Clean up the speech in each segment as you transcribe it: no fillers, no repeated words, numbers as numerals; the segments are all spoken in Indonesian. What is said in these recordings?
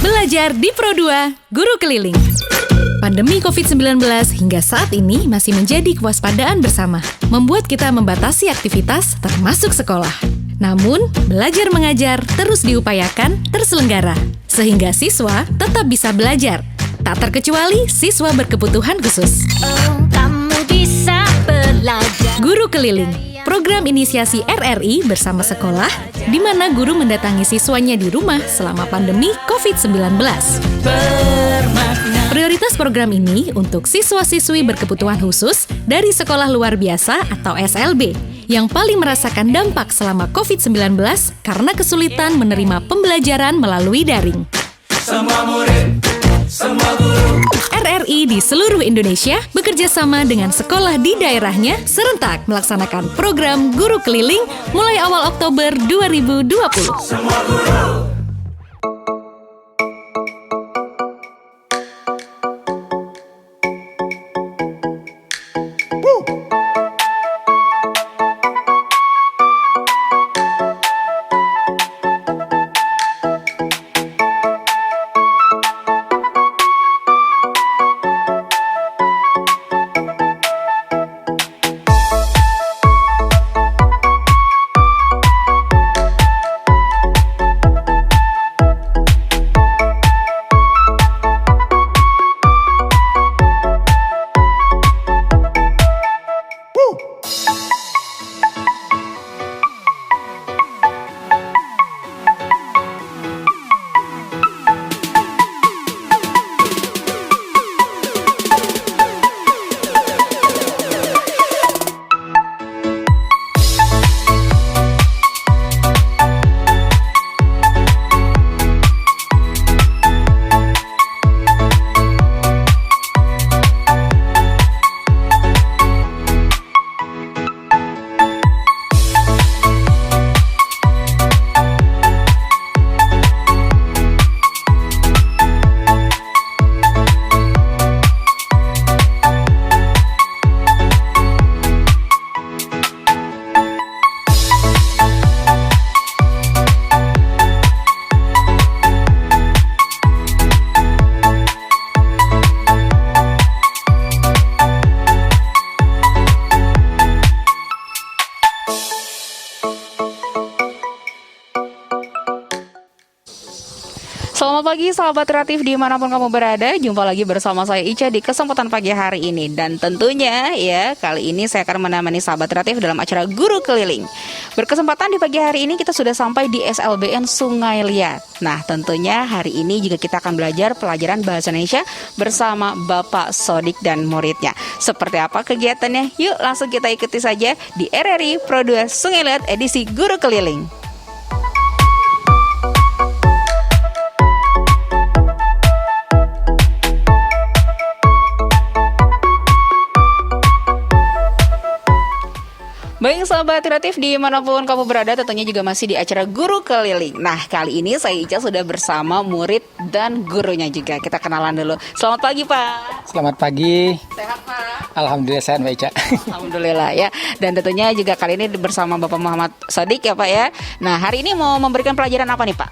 Belajar di Pro2, Guru Keliling. Pandemi COVID-19 hingga saat ini masih menjadi kewaspadaan bersama, membuat kita membatasi aktivitas termasuk sekolah. Namun, belajar mengajar terus diupayakan terselenggara, sehingga siswa tetap bisa belajar, tak terkecuali siswa berkebutuhan khusus. Kamu bisa belajar. Guru Keliling, program inisiasi RRI bersama sekolah, di mana guru mendatangi siswanya di rumah selama pandemi COVID-19. Prioritas program ini untuk siswa-siswi berkebutuhan khusus dari sekolah luar biasa atau SLB yang paling merasakan dampak selama COVID-19 karena kesulitan menerima pembelajaran melalui daring. Semua murid, semua guru. RRI di seluruh Indonesia bekerja sama dengan sekolah di daerahnya serentak melaksanakan program Guru Keliling mulai awal Oktober 2020. Semua guru. Selamat pagi sahabat kreatif dimanapun kamu berada. Jumpa lagi bersama saya Ica di kesempatan pagi hari ini. Dan tentunya ya kali ini saya akan menemani sahabat kreatif dalam acara Guru Keliling. Berkesempatan di pagi hari ini kita sudah sampai di SLBN Sungai Liat. Nah tentunya hari ini juga kita akan belajar pelajaran bahasa Indonesia bersama Bapak Sodik dan muridnya. Seperti apa kegiatannya? Yuk langsung kita ikuti saja di RRI Pro2 Sungai Liat edisi Guru Keliling. Baik sahabat kreatif dimanapun kamu berada, tentunya juga masih di acara Guru Keliling. Nah kali ini saya Ica sudah bersama murid dan gurunya juga. Kita kenalan dulu. Selamat pagi Pak. Selamat pagi. Sehat Pak? Alhamdulillah sehat Mbak Ica. Alhamdulillah ya. Dan tentunya juga kali ini bersama Bapak Muhammad Sodik ya Pak ya. Nah hari ini mau memberikan pelajaran apa nih Pak?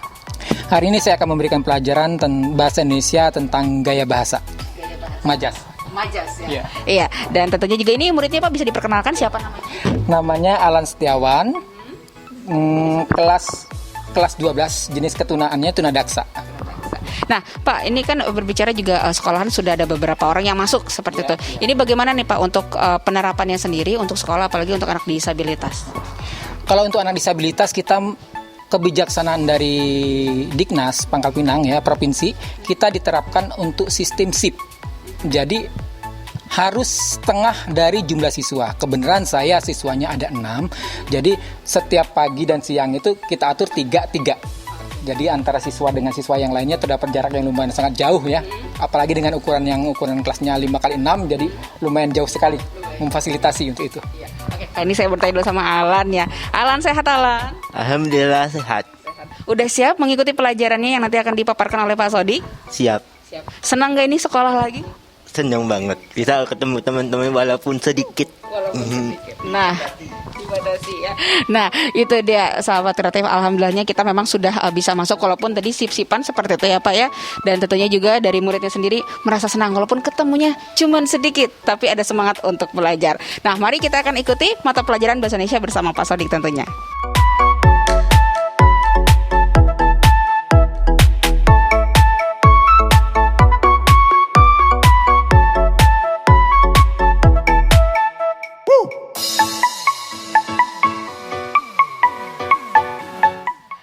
Hari ini saya akan memberikan pelajaran bahasa Indonesia tentang gaya bahasa. Majas. Majas ya. Iya. Iya. Dan tentunya juga ini muridnya Pak bisa diperkenalkan siapa namanya? Namanya Alan Setiawan. Kelas 12, jenis ketunaannya tunadaksa. Nah Pak ini kan berbicara juga sekolahan sudah ada beberapa orang yang masuk seperti itu. Ini bagaimana nih Pak untuk penerapannya sendiri untuk sekolah apalagi untuk anak disabilitas? Kalau untuk anak disabilitas kita kebijaksanaan dari Diknas Pangkal Pinang ya provinsi kita diterapkan untuk sistem SIP. Jadi harus setengah dari jumlah siswa. Kebenaran saya siswanya ada 6. Jadi setiap pagi dan siang itu kita atur 3-3. Jadi antara siswa dengan siswa yang lainnya terdapat jarak yang lumayan sangat jauh ya. Apalagi dengan ukuran kelasnya 5x6 jadi lumayan jauh sekali memfasilitasi untuk itu. Oke, ini saya bertanya dulu sama Alan ya. Alan sehat Alan? Alhamdulillah sehat. Udah siap mengikuti pelajarannya yang nanti akan dipaparkan oleh Pak Sodik? Siap. Senang gak ini sekolah lagi? Senang banget bisa ketemu teman-teman walaupun sedikit. Nah, gimana sih ya. Nah itu dia sahabat kreatif, alhamdulillahnya kita memang sudah bisa masuk, walaupun tadi sip-sipan seperti itu ya Pak ya. Dan tentunya juga dari muridnya sendiri merasa senang walaupun ketemunya cuman sedikit, tapi ada semangat untuk belajar. Nah mari kita akan ikuti mata pelajaran Bahasa Indonesia bersama Pak Sodik tentunya.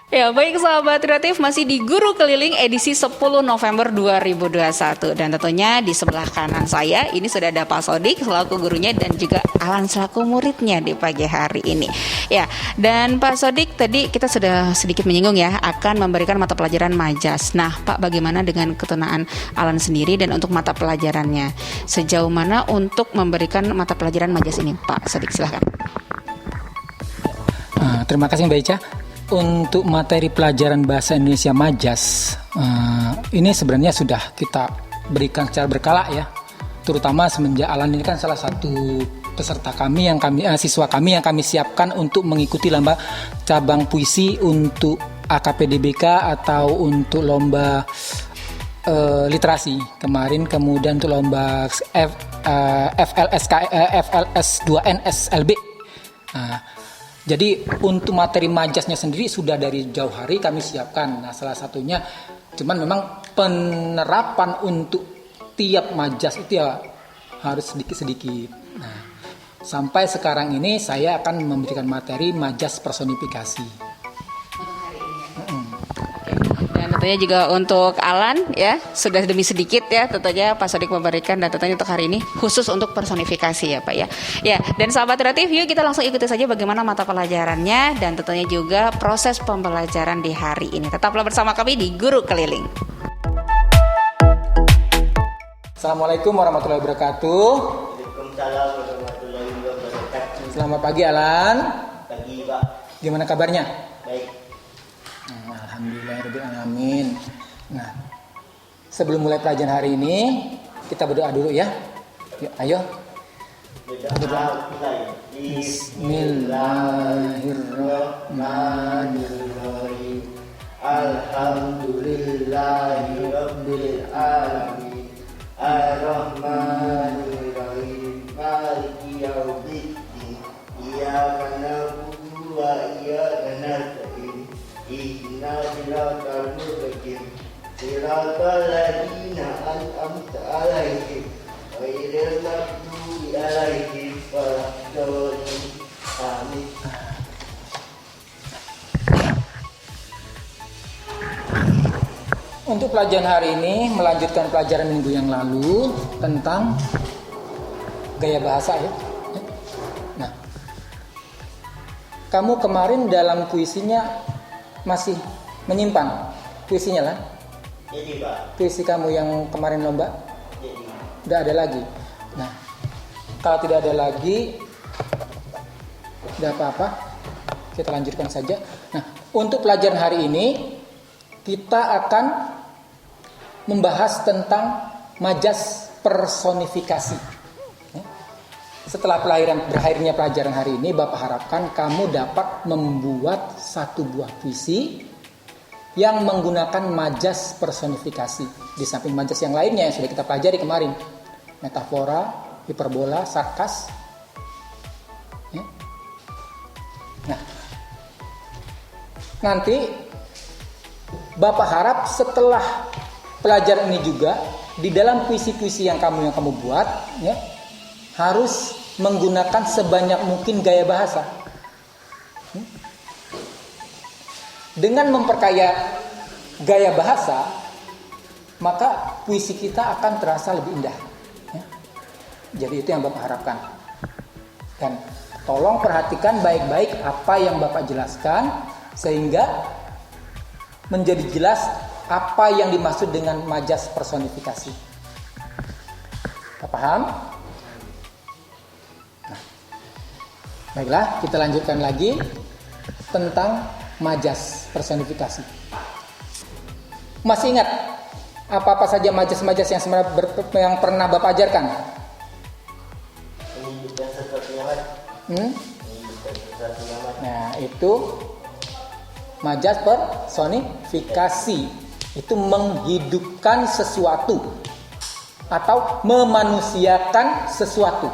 Ya baik sahabat kreatif, masih di Guru Keliling edisi 10 November 2021. Dan tentunya di sebelah kanan saya ini sudah ada Pak Sodik selaku gurunya dan juga Alan selaku muridnya di pagi hari ini. Ya, dan Pak Sodik tadi kita sudah sedikit menyinggung ya akan memberikan mata pelajaran majas. Nah Pak, bagaimana dengan ketunaan Alan sendiri dan untuk mata pelajarannya? Sejauh mana untuk memberikan mata pelajaran majas ini Pak Sodik, silahkan. Terima kasih Mbak Ica. Untuk materi pelajaran Bahasa Indonesia Majas, ini sebenarnya sudah kita berikan secara berkala ya, terutama semenjak Alan ini kan salah satu peserta kami siswa kami yang kami siapkan untuk mengikuti lomba cabang puisi untuk AKPDBK atau untuk lomba literasi kemarin, kemudian untuk lomba FLS 2N SLB. Jadi untuk materi majasnya sendiri sudah dari jauh hari kami siapkan. Nah salah satunya, cuman memang penerapan untuk tiap majas itu ya harus sedikit-sedikit. Nah sampai sekarang ini saya akan memberikan materi majas personifikasi. Dan tentunya juga untuk Alan ya sudah demi sedikit ya tentunya Pak Sodik memberikan, dan tentunya untuk hari ini khusus untuk personifikasi ya Pak ya. Ya, dan sahabat kreatif, yuk kita langsung ikuti saja bagaimana mata pelajarannya dan tentunya juga proses pembelajaran di hari ini. Tetaplah bersama kami di Guru Keliling. Assalamualaikum warahmatullahi wabarakatuh. Waalaikumsalam warahmatullahi wabarakatuh. Selamat pagi Alan. Pagi Pak. Gimana kabarnya? Baik. Alhamdulillahirrahmanirrahim. Nah, sebelum mulai pelajaran hari ini, kita berdoa dulu ya. Yuk, ayo. Berdoa. Bismillahirrahmanirrahim. Alhamdulillahirabbil alamin. Ar-Rahmanir-Rahim. Maliki yaumiddin. Iyyaka na'budu wa iyyaka nasta'in. Ihdinas siratal mustaqim. Siratal ladzina an'amta 'alaihim ghairil maghdubi 'alaihim waladdallin. Amin. Untuk pelajaran hari ini melanjutkan pelajaran minggu yang lalu tentang gaya bahasa ya. Nah, kamu kemarin dalam puisinya masih menyimpan puisinya lah. Jadi Pak. Puisi kamu yang kemarin lomba Jadi. udah ada lagi. Nah, kalau tidak ada lagi, tidak apa-apa, kita lanjutkan saja. Nah, untuk pelajaran hari ini kita akan membahas tentang majas personifikasi. Setelah berakhirnya pelajaran hari ini, Bapak harapkan kamu dapat membuat satu buah puisi yang menggunakan majas personifikasi. Di samping majas yang lainnya yang sudah kita pelajari kemarin, metafora, hiperbola, sarkas. Ya. Nah, nanti Bapak harap setelah pelajaran ini juga di dalam puisi-puisi yang kamu buat, ya, harus menggunakan sebanyak mungkin gaya bahasa. Dengan memperkaya gaya bahasa, maka puisi kita akan terasa lebih indah. Ya. Jadi itu yang Bapak harapkan. Dan tolong perhatikan baik-baik apa yang Bapak jelaskan, sehingga menjadi jelas apa yang dimaksud dengan majas personifikasi. Paham? Nah, baiklah, kita lanjutkan lagi tentang majas personifikasi. Masih ingat apa-apa saja majas-majas yang yang pernah Bapak ajarkan? Menyebutkan sesuatu yang lain. Hmm? Menyebutkan sesuatu sesuatu yang mati. Nah, itu majas personifikasi. Itu menghidupkan sesuatu atau memanusiakan sesuatu.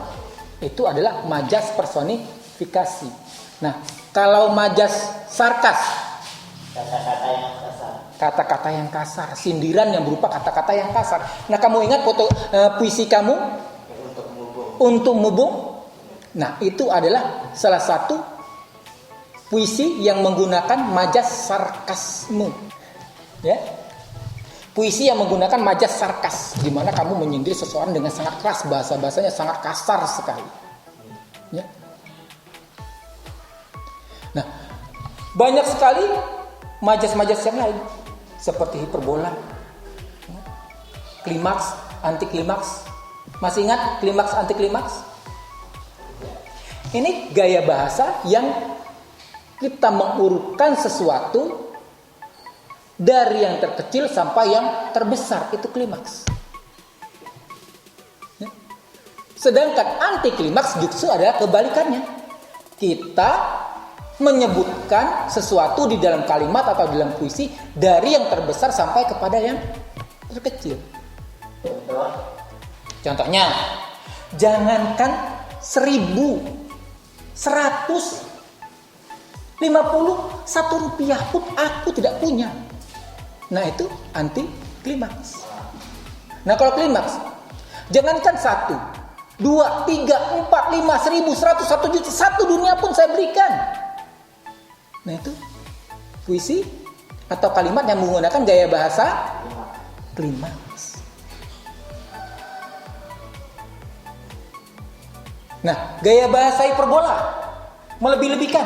Itu adalah majas personifikasi. Nah, kalau majas sarkas, Kata-kata yang kasar. kata-kata yang kasar, sindiran yang berupa kata-kata yang kasar. Nah, kamu ingat foto puisi kamu Untuk mubung. untuk mubung? Nah, itu adalah salah satu puisi yang menggunakan majas sarkasme. Ya. Puisi yang menggunakan majas sarkas, di mana kamu menyindir seseorang dengan sangat keras, bahasa-bahasanya sangat kasar sekali. Ya. Nah, banyak sekali majas-majas yang lain, seperti hiperbola, klimaks, anti klimaks. Masih ingat klimaks, anti klimaks? Ini gaya bahasa yang kita mengurutkan sesuatu dari yang terkecil sampai yang terbesar, itu klimaks. Ya. Sedangkan anti klimaks justru adalah kebalikannya. Kita menyebutkan sesuatu di dalam kalimat atau dalam puisi dari yang terbesar sampai kepada yang terkecil. Contohnya, jangankan 1000, 100, 50, 1 rupiah pun aku tidak punya. Nah, itu anti klimaks. Nah, kalau klimaks, jangankan 1, 2, 3, 4, 5, 1000, 100, 1 juta, 1 dunia pun saya berikan. Nah, itu puisi atau kalimat yang menggunakan gaya bahasa klimaks. Nah, gaya bahasa hiperbola, melebih-lebihkan.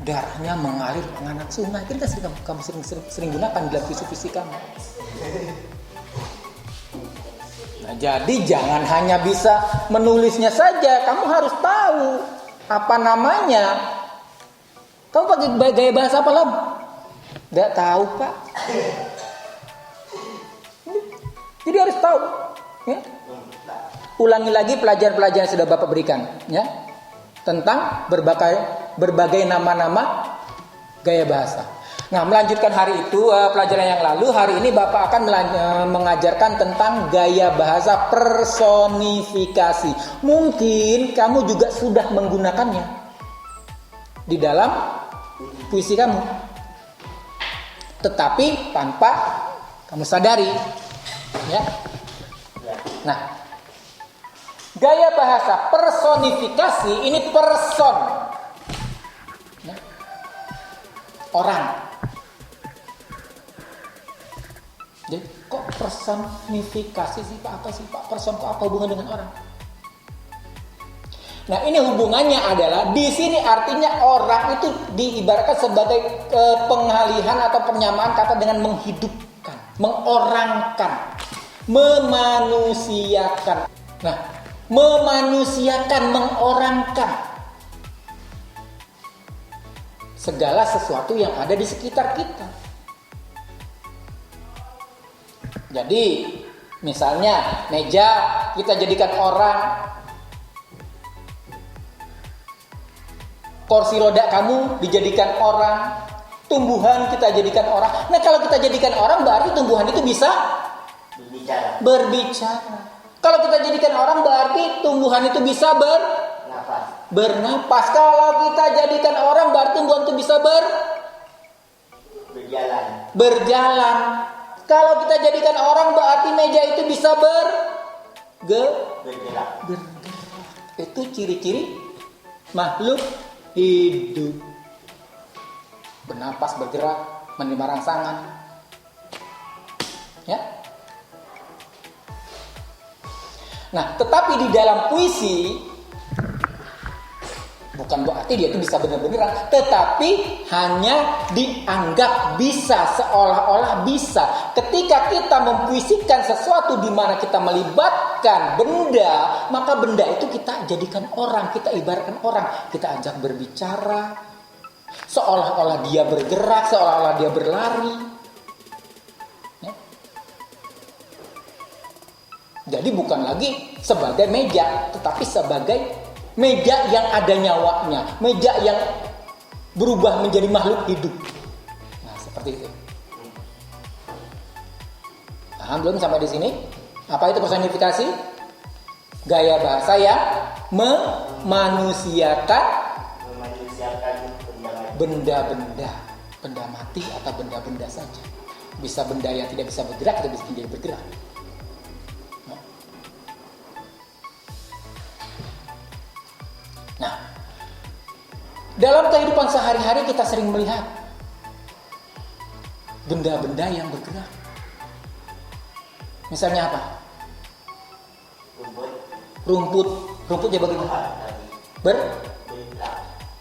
Darahnya mengalir menganak sungai. Ini kan kamu sering gunakan dalam puisi-puisi kamu. Nah, jadi jangan hanya bisa menulisnya saja, kamu harus tahu apa namanya. Kamu pakai gaya bahasa apa, Lam? Tidak tahu, Pak. Jadi harus tahu, ya. Ulangi lagi pelajaran-pelajaran yang sudah Bapak berikan, ya, tentang berbagai nama-nama gaya bahasa. Nah, melanjutkan hari itu pelajaran yang lalu, hari ini Bapak akan mengajarkan tentang gaya bahasa personifikasi. Mungkin kamu juga sudah menggunakannya di dalam puisi kamu, tetapi tanpa kamu sadari, ya. Nah, gaya bahasa personifikasi ini person, ya. Orang. Jadi kok personifikasi sih Pak? Apa sih Pak? Person kok apa hubungan dengan orang? Nah, ini hubungannya adalah di sini artinya orang itu diibaratkan sebagai pengalihan atau penyamaan kata dengan menghidupkan, mengorangkan, memanusiakan. Nah, memanusiakan, mengorangkan segala sesuatu yang ada di sekitar kita. Jadi, misalnya meja kita jadikan orang, kursi roda kamu dijadikan orang, tumbuhan kita jadikan orang. Nah, kalau kita jadikan orang berarti tumbuhan itu bisa berbicara. Kalau kita jadikan orang berarti tumbuhan itu bisa bernapas. Kalau kita jadikan orang berarti tumbuhan itu bisa berjalan. Kalau kita jadikan orang berarti meja itu bisa bergerak. Itu ciri-ciri makhluk hidup. Bernapas, bergerak, menerima rangsangan. Ya. Nah, tetapi di dalam puisi bukan berarti dia itu bisa benar-benar, tetapi hanya dianggap bisa, seolah-olah bisa. Ketika kita mempuisikan sesuatu di mana kita melibatkan benda, maka benda itu kita jadikan orang, kita ibaratkan orang, kita ajak berbicara, seolah-olah dia bergerak, seolah-olah dia berlari. Ya. Jadi bukan lagi sebagai meja, tetapi sebagai meja yang ada nyawanya, meja yang berubah menjadi makhluk hidup. Nah, seperti itu. Paham belum sampai di sini? Apa itu personifikasi? Gaya bahasa yang memanusiakan benda-benda, benda mati atau benda-benda saja. Bisa benda yang tidak bisa bergerak atau bisa tidak bergerak. Nah, dalam kehidupan sehari-hari kita sering melihat benda-benda yang bergerak. Misalnya apa? Rumputnya bagaimana?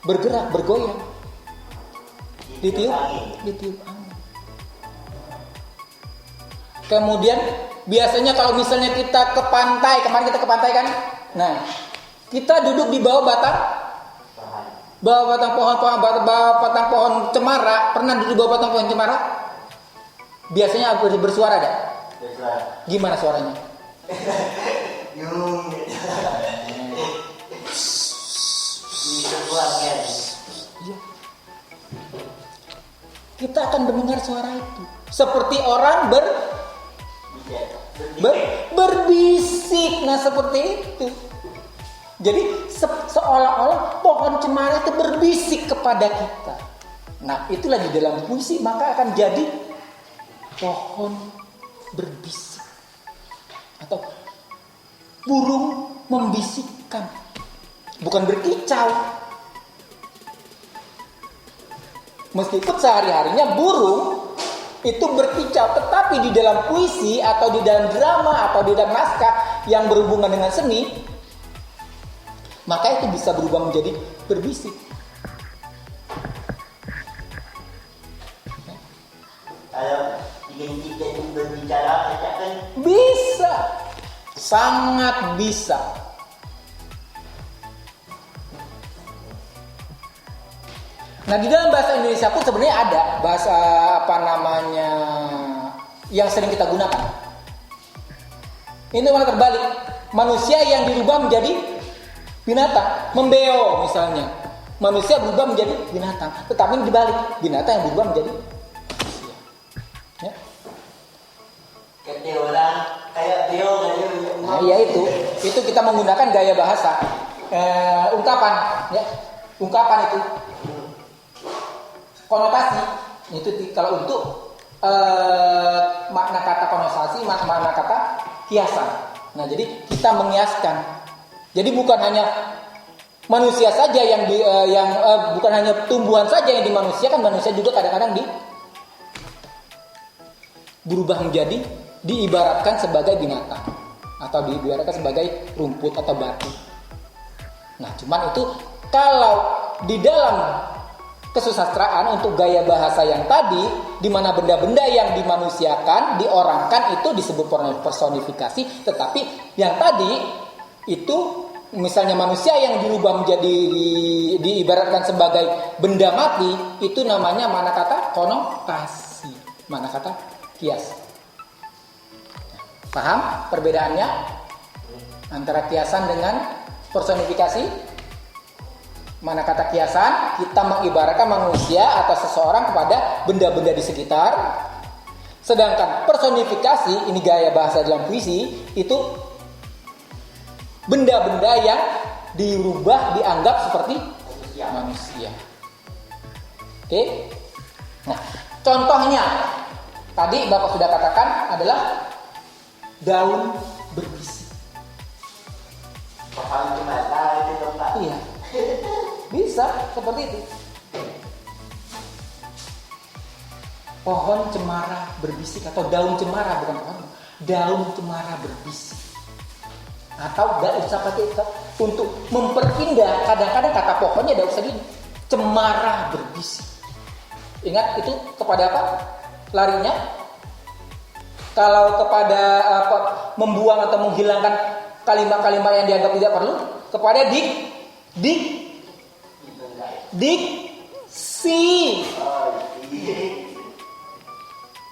Bergerak, bergoyang. Ditiup angin. Kemudian biasanya kalau misalnya kita ke pantai, kemarin kita ke pantai kan? Nah, kita duduk di bawah batang pohon cemara. Pernah duduk di bawah batang pohon cemara? Biasanya bersuara ada? Gimana suaranya? Kita akan mendengar suara itu seperti orang berbisik. Nah, seperti itu. Jadi seolah-olah pohon cemara itu berbisik kepada kita. Nah, itulah di dalam puisi, maka akan jadi pohon berbisik atau burung membisikkan, bukan berkicau. Meskipun sehari-harinya burung itu berkicau, tetapi di dalam puisi atau di dalam drama atau di dalam naskah yang berhubungan dengan seni, maka itu bisa berubah menjadi berbisik. Kalau ingin kita berbicara, katakan Bisa, sangat bisa. Nah, di dalam bahasa Indonesia pun sebenarnya ada bahasa yang sering kita gunakan. Ini malah terbalik. Manusia yang dirubah menjadi binatang, membeo misalnya. Manusia berubah menjadi binatang, tetapi dibalik, binatang yang berubah menjadi manusia. Ya. kata orang kayak beo kayak. Nah, ya itu kita menggunakan gaya bahasa, ungkapan, ya, ungkapan itu, konotasi itu kalau untuk makna kata konotasi, makna kata kiasan. Nah, jadi kita mengiaskan. Jadi bukan hanya manusia saja bukan hanya tumbuhan saja yang dimanusiakan, manusia juga kadang-kadang berubah menjadi diibaratkan sebagai binatang atau diibaratkan sebagai rumput atau batu. Nah, cuman itu kalau di dalam kesusastraan untuk gaya bahasa yang tadi, di mana benda-benda yang dimanusiakan, diorangkan itu disebut personifikasi, tetapi yang tadi itu misalnya manusia yang dirubah menjadi diibaratkan sebagai benda mati, itu namanya mana kata konotasi, mana kata kias. Paham perbedaannya antara kiasan dengan personifikasi? Mana kata kiasan, kita mengibaratkan manusia atau seseorang kepada benda-benda di sekitar. Sedangkan personifikasi, ini gaya bahasa dalam puisi, itu benda-benda yang dirubah dianggap seperti manusia. Oke? Nah, contohnya tadi Bapak sudah katakan adalah daun berbisik. Pohon cemara itu tempat. Iya. Bisa seperti itu. Pohon cemara berbisik atau daun cemara, bukan pohon. Daun cemara berbisik. Atau gak usah pakai itu untuk memperpindah. Kadang-kadang kata pohonnya gak usah gini. Cemara berbisik. Ingat itu kepada apa? Larinya. Kalau kepada membuang atau menghilangkan kalimat-kalimat yang dianggap tidak perlu, kepada diksi.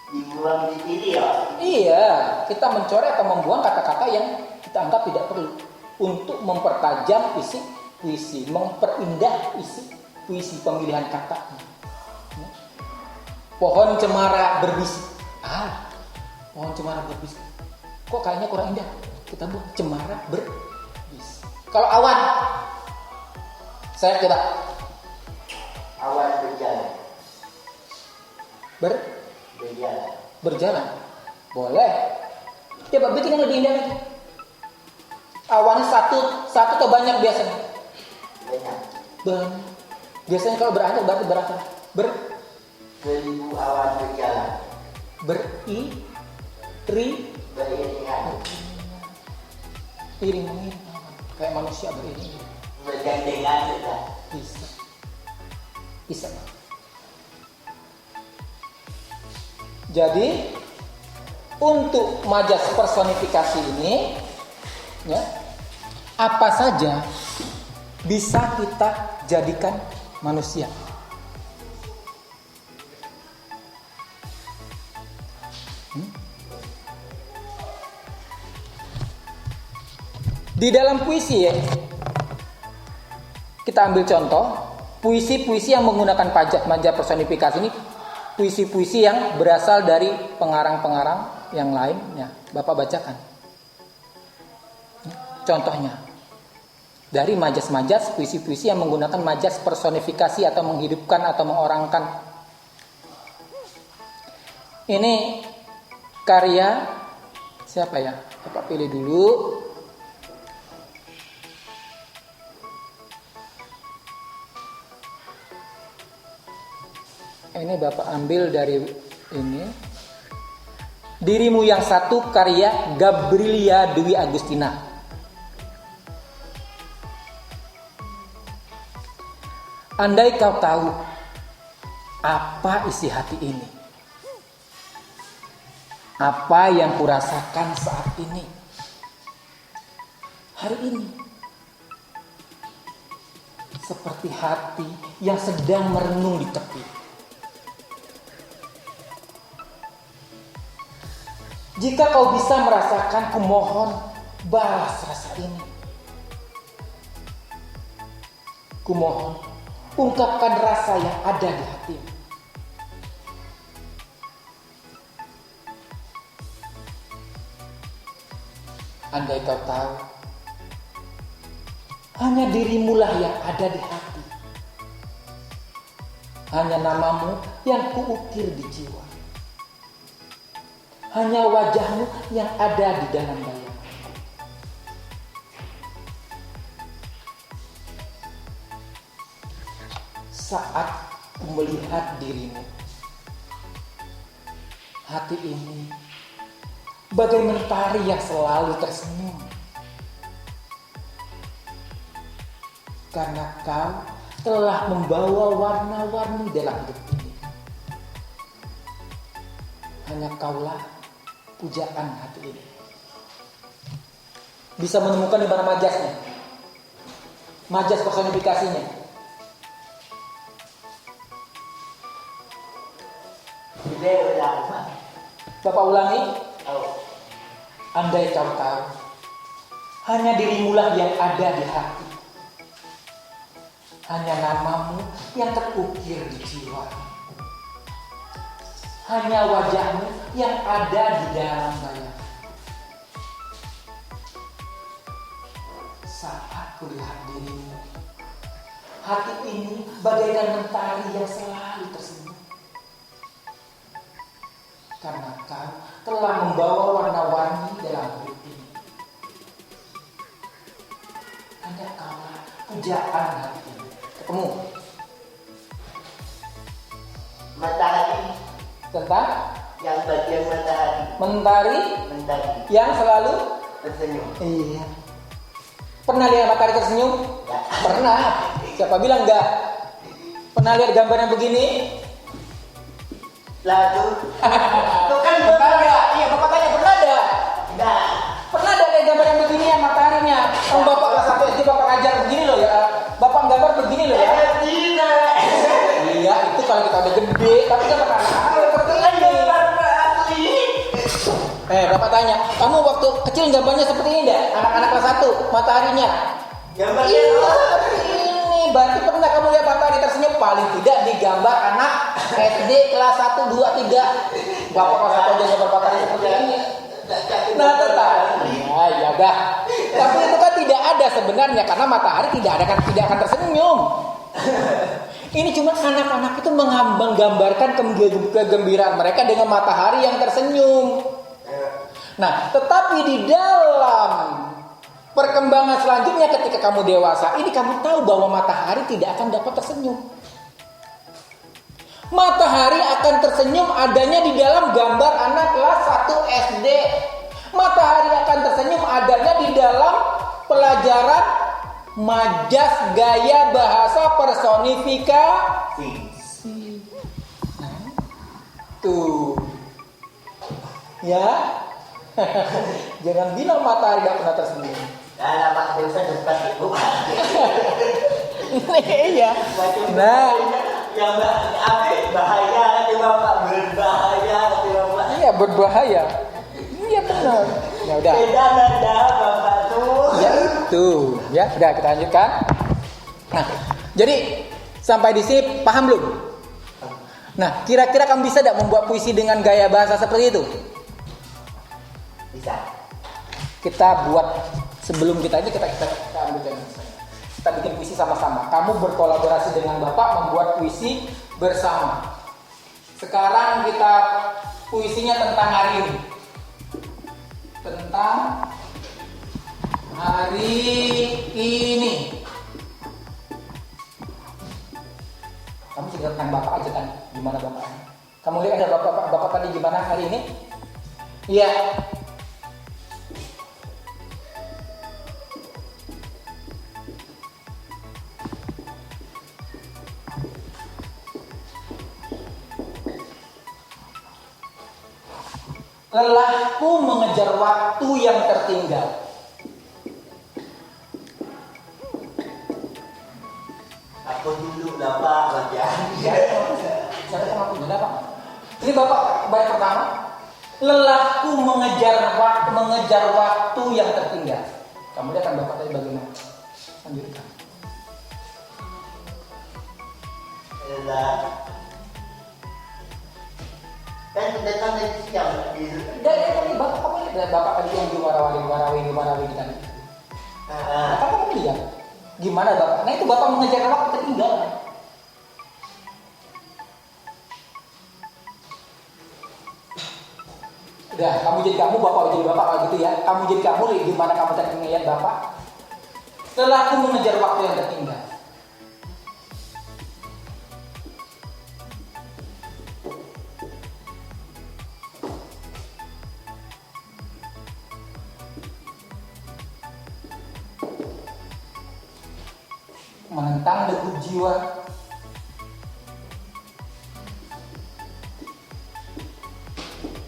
Dibuang di sini ya. Iya, kita mencoret atau membuang kata-kata yang kita anggap tidak perlu untuk mempertajam isi puisi, memperindah isi puisi, pemilihan kata. Pohon cemara berbisik. Pohon cemara berbisik. Kok kayaknya kurang indah? Kita buat cemara berbisik. Kalau awan, saya coba. Awan berjalan. Berjalan. Berjalan. Boleh. Coba bikin yang lebih indah lagi. Awannya satu atau banyak biasanya? Banyak. Biasanya kalau berada berarti berapa? Beribu awan berjalan. Beriringan. Iring kayak manusia beriring. Bergandengan sudah. Bisa. Jadi untuk majas personifikasi ini, ya, apa saja bisa kita jadikan manusia. Di dalam puisi ya, kita ambil contoh puisi-puisi yang menggunakan majas personifikasi ini, puisi-puisi yang berasal dari pengarang-pengarang yang lain. Ya, Bapak bacakan contohnya dari majas-majas, puisi-puisi yang menggunakan majas personifikasi atau menghidupkan atau mengorangkan. Ini karya siapa ya? Bapak pilih dulu. Ini Bapak ambil dari ini. Dirimu yang satu, karya Gabrilia Dwi Agustina. Andai kau tahu apa isi hati ini, apa yang kurasakan saat ini, hari ini, seperti hati yang sedang merenung di tepi. Jika kau bisa merasakan, kumohon balas rasa ini. Kumohon ungkapkan rasa yang ada di hatimu. Andai kau tahu, hanya dirimulah yang ada di hati. Hanya namamu yang kuukir di jiwa. Hanya wajahmu yang ada di dalam bayang. Saat melihat dirimu, hati ini bagai mentari yang selalu tersenyum. Karena kau telah membawa warna-warni dalam hidup ini. Hanya kaulah pujaan hati ini. Bisa menemukan di mana majasnya, majas personifikasinya. Bapak ulangi. Andai kau tahu, hanya dirimulah yang ada di hati. Hanya namamu yang terukir di jiwa. Hanya wajahmu yang ada di dalam bayang. Saat kulihat dirimu, hati ini bagaikan mentari yang selalu tersenyum. Karena kau telah membawa warna-warni dalam hidup ini. Hanya kaulah pujaan hati ini. Ketemu. Matahari. Tentang Yang bagian matahari. mentari Mentari. yang selalu Tersenyum. iya. Pernah lihat matahari tersenyum? Ya. Pernah. Siapa bilang enggak? Pernah lihat gambar yang begini? Lalu. Itu kan Pernah enggak? Iya, Bapak tanya pernah enggak? enggak. Pernah ada lihat gambar yang begini ya mataharinya? Kalau Bapak kelas 1 SD Bapak ngajar begini loh ya. Bapak gambar begini loh ya. Tidak. Iya, itu kalau kita udah gede, tapi kan anak-anak seperti ini. Bapak tanya, kamu waktu kecil gambarnya seperti ini enggak? Anak-anak kelas 1, mataharinya. Gambarnya Iya, apa? seperti ini. Berarti pernah kamu lihat matahari tersenyum? Paling tidak di gambar anak SD kelas 1, 2, 3. Bapak kelas 1 aja gambar matahari seperti ini. Nah, tetapi ya udah. Tapi itu kan tidak ada sebenarnya karena matahari tidak akan tersenyum. Ini cuma anak-anak itu menggambarkan kegembiraan mereka dengan matahari yang tersenyum. Nah, tetapi di dalam perkembangan selanjutnya ketika kamu dewasa, ini kamu tahu bahwa matahari tidak akan dapat tersenyum. Matahari akan tersenyum adanya di dalam gambar anak kelas 1 SD. Matahari akan tersenyum adanya di dalam pelajaran majas gaya bahasa personifikasi. Tuh. Ya. Jangan bilang matahari tidak pernah tersenyum. Nah, Pak Desa dekat itu. Iya. Nah, yang bahaya, nanti Bapak berbahaya, nanti Bapak. iya berbahaya. Iya benar. Ya udah. Beda nada Bapak tuh. Ya itu. Ya, udah kita lanjutkan. Nah, jadi sampai di sini paham belum? Nah, kira-kira kamu bisa tidak membuat puisi dengan gaya bahasa seperti itu? Bisa. Kita buat sebelum kita ambil kita bikin puisi sama-sama. Kamu berkolaborasi dengan Bapak membuat puisi bersama. Sekarang kita puisinya tentang hari ini. Tentang hari ini. Kamu cerita tentang Bapak aja kan? Gimana Bapak? Kamu lihat ada Bapak tadi gimana hari ini? Iya. Lelahku mengejar waktu yang tertinggal. Aku dulu Bapak baca. Siapa yang aku benda Pak? Ini Bapak baik pertama. Lelahku mengejar waktu yang tertinggal. Kamu lihat kan Bapak tadi bagaimana? Lanjutkan. Kan sudah sampai siang gitu. Dan tadi Bapak kamu lihat Bapak tadi yang Jumarawi tadi. Nah, kamu lihat gimana Bapak? Nah itu Bapak mengejar waktu tertinggal. Udah, kamu jadi kamu, Bapak jadi Bapak gitu ya. Kamu jadi kamu, gimana kamu tadi ngeliat Bapak? Setelah aku mengejar waktu yang tertinggal. Menentang degup jiwa.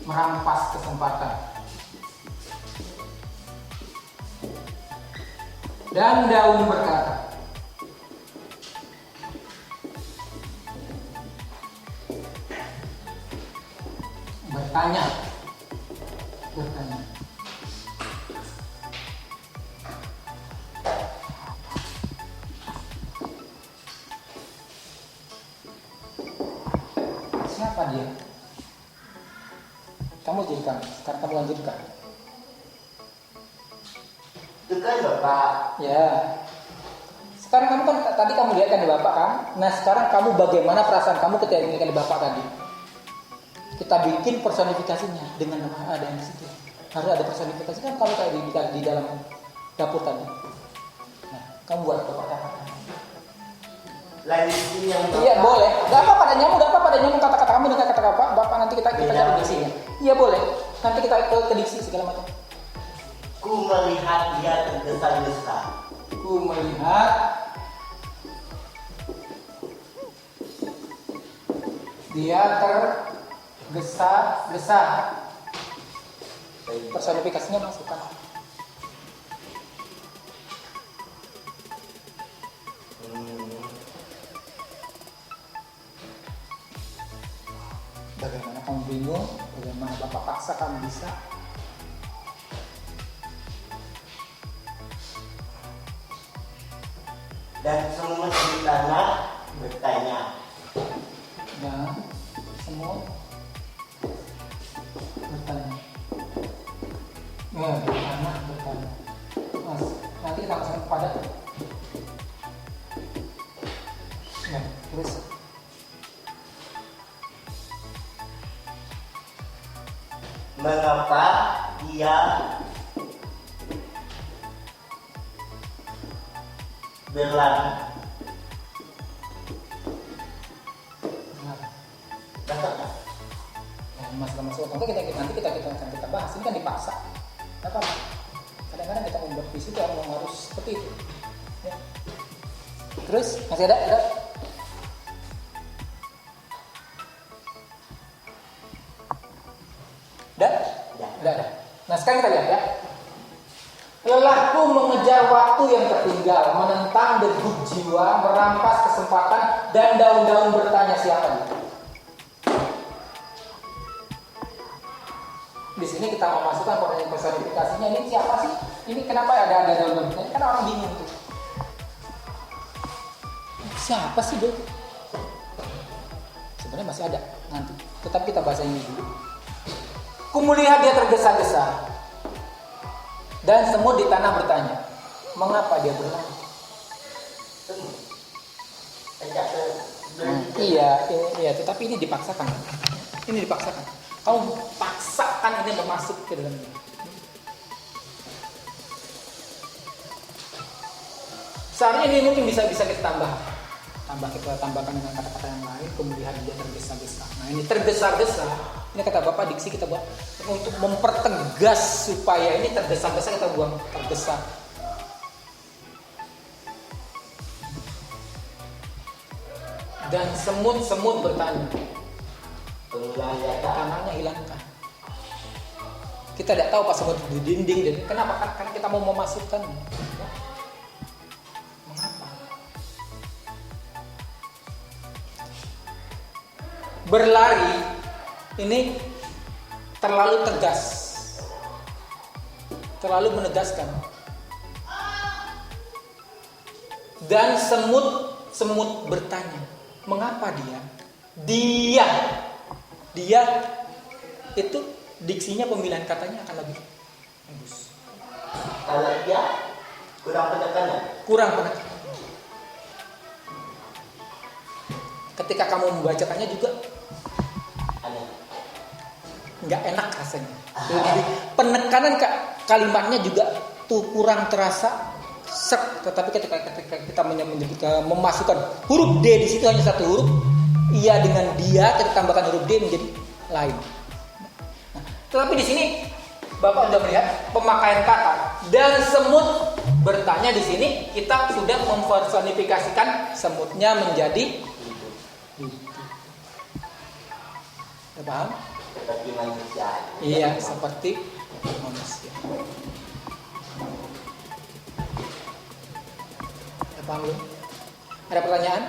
Merampas kesempatan. Dan daun berkata, bertanya. Siapa dia? Kamu jadikan, sekarang kamu lanjutkan. Itu kan Bapak. Ya. Sekarang kamu kan tadi kamu lihat kan di Bapak kan? Nah sekarang kamu bagaimana perasaan kamu ketika melihat di Bapak tadi? Kita bikin personifikasinya dengan nama ada yang di situ. Harus ada personifikasi kan kalau kayak di dalam dapur tadi. Nah, kamu buat Bapak apa? Lanjutin yang Bapak. Iya boleh. Gak apa pada nyamuk, kata-kata kamu dengan kata Bapak nanti kita cari diksinya. Iya boleh. Nanti kita ke diksi segala macam. Ku melihat dia tergesa-gesa. Ku melihat dia tergesa-gesa. Personifikasinya masukkan. Bagaimana kamu bingung? Bagaimana Bapak paksa kamu bisa? dan semut di tanah bertanya. Dan semut bertanya. Anak bertanya. Mas, nanti kita masukkan kepada. Nah, terus. Mengapa dia berlari? Dapat tak? Nah, masalah nanti kita bahas. Ini kan dipaksa. Apa? Kadang-kadang kita membuat visi itu harus seperti itu. Ya. Terus masih ada? Udah. Nah sekarang kita lihat ya. Lelahku mengejar waktu yang tertinggal, menentang degup jiwa, merampas kesempatan, dan daun-daun bertanya siapa dia. Di sini kita memasukkan pertanyaan personifikasinya. Ini siapa sih? Ini kenapa ada daun-daun bertanya? Kan orang bingung tuh. Siapa sih dia? Sebenarnya masih ada nanti. Tetapi kita bahas ini dulu. Ku melihat dia tergesa-gesa dan semut di tanah bertanya, mengapa dia berlari? Iya, tetapi ini dipaksakan. Kamu paksakan ini masuk ke dalamnya. Seharusnya ini mungkin bisa kita tambahkan dengan kata-kata yang lain. Kemudian dia tergesa-gesa. Nah ini tergesa-gesa. Ini kata Bapak diksi kita buat untuk mempertegas supaya ini tergesa-gesa kita buang tergesa. Dan semut bertanya. Tanahnya hilangkan. Kita tidak tahu pas semut di dinding dan kenapa? Karena kita mau memasukkan. Mengapa? Berlari ini terlalu tegas, terlalu menegaskan. Dan semut bertanya, mengapa dia itu diksinya pemilihan katanya akan lebih bagus. Kalau dia kurang penekanan. Ketika kamu membacakannya juga Aneh. nggak enak rasanya. Jadi penekanan kalimatnya juga tuh kurang terasa sek. Tetapi ketika kita memasukkan huruf D di situ hanya satu huruf, iya dengan dia kita tambahkan huruf D menjadi lain. Nah, tetapi di sini Bapak sudah melihat pemakaian kata dan semut bertanya di sini kita sudah mempersonifikasikan semutnya menjadi paham? Seperti manusia. Iya, seperti manusia. Paham belum? Ada pertanyaan?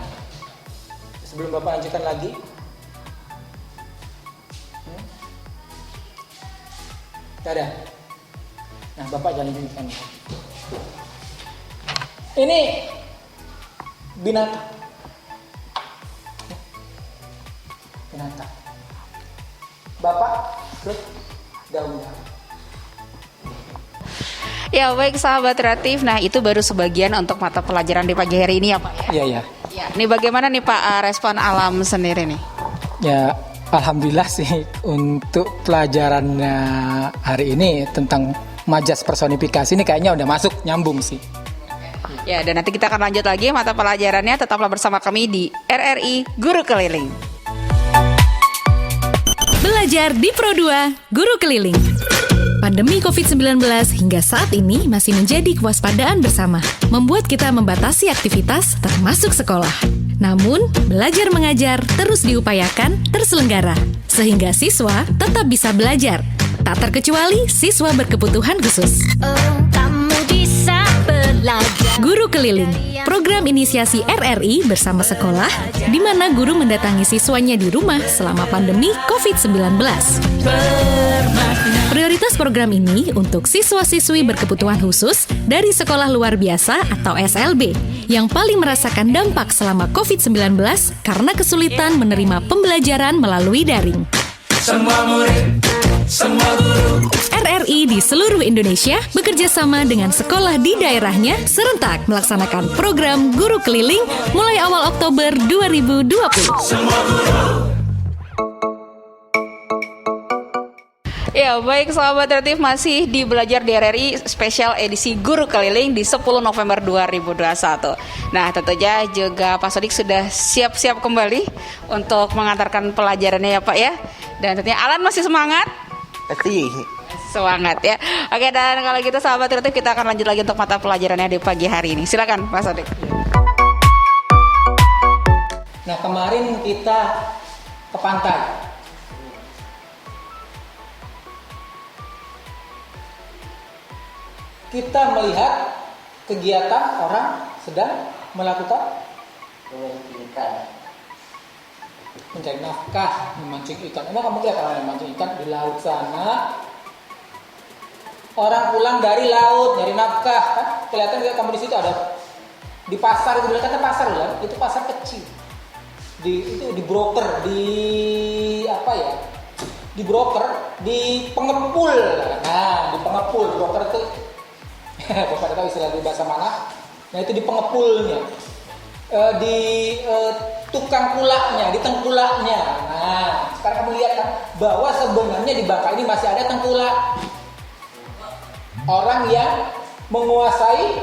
Sebelum Bapak lanjutkan lagi. Tidak ada. Nah, Bapak jangan lanjutkan. Ini binatang. Bapak klik daunnya. Ya baik sahabat kreatif, nah itu baru sebagian untuk mata pelajaran di pagi hari ini ya Pak ya? Iya. Ya, ini bagaimana nih Pak respon alam sendiri nih? Ya, alhamdulillah sih untuk pelajarannya hari ini tentang majas personifikasi ini kayaknya udah masuk, nyambung sih. Ya, dan nanti kita akan lanjut lagi mata pelajarannya, tetaplah bersama kami di RRI Guru Keliling. Belajar di Pro 2 Guru Keliling. Pandemi COVID-19 hingga saat ini masih menjadi kewaspadaan bersama, membuat kita membatasi aktivitas termasuk sekolah. Namun, belajar mengajar terus diupayakan terselenggara, sehingga siswa tetap bisa belajar. Tak terkecuali siswa berkebutuhan khusus. Oh, kamu bisa belajar. belajar. Guru Keliling, program inisiasi RRI bersama sekolah, di mana guru mendatangi siswanya di rumah selama pandemi COVID-19. Prioritas program ini untuk siswa-siswi berkebutuhan khusus dari sekolah luar biasa atau SLB yang paling merasakan dampak selama COVID-19 karena kesulitan menerima pembelajaran melalui daring. Semua murid, semua guru. RRI di seluruh Indonesia bekerja sama dengan sekolah di daerahnya serentak melaksanakan program Guru Keliling mulai awal Oktober 2020. Semua guru. Ya, baik sahabat kreatif, masih di Belajar di RRI spesial edisi Guru Keliling di 10 November 2021. Nah, tentunya juga Pak Sodik sudah siap-siap kembali untuk mengantarkan pelajarannya ya Pak ya. Dan tentunya Alan masih semangat? Pasti. Semangat ya. Oke, dan kalau gitu sahabat kreatif, kita akan lanjut lagi untuk mata pelajarannya di pagi hari ini. Silakan Pak Sodik. Nah, kemarin kita ke pantai. Kita melihat kegiatan orang sedang melakukan mencari nafkah, memancing ikan. Emang kamu lihat orang yang memancing ikan di laut sana? Orang pulang dari laut nyari nafkah, kan? Kelihatan kayak kamu di situ ada di pasar, itu kata pasar ya, itu pasar kecil. Itu di broker, di apa ya? Di broker, di pengepul. Nah, di pengepul, broker itu Bapak tahu istilah di bahasa mana? Nah, itu di pengepulnya. Di tukang kulaknya, di tengkulaknya. Nah, sekarang kamu lihat kan bahwa sebenarnya di Bangka ini masih ada tengkulak. Orang yang menguasai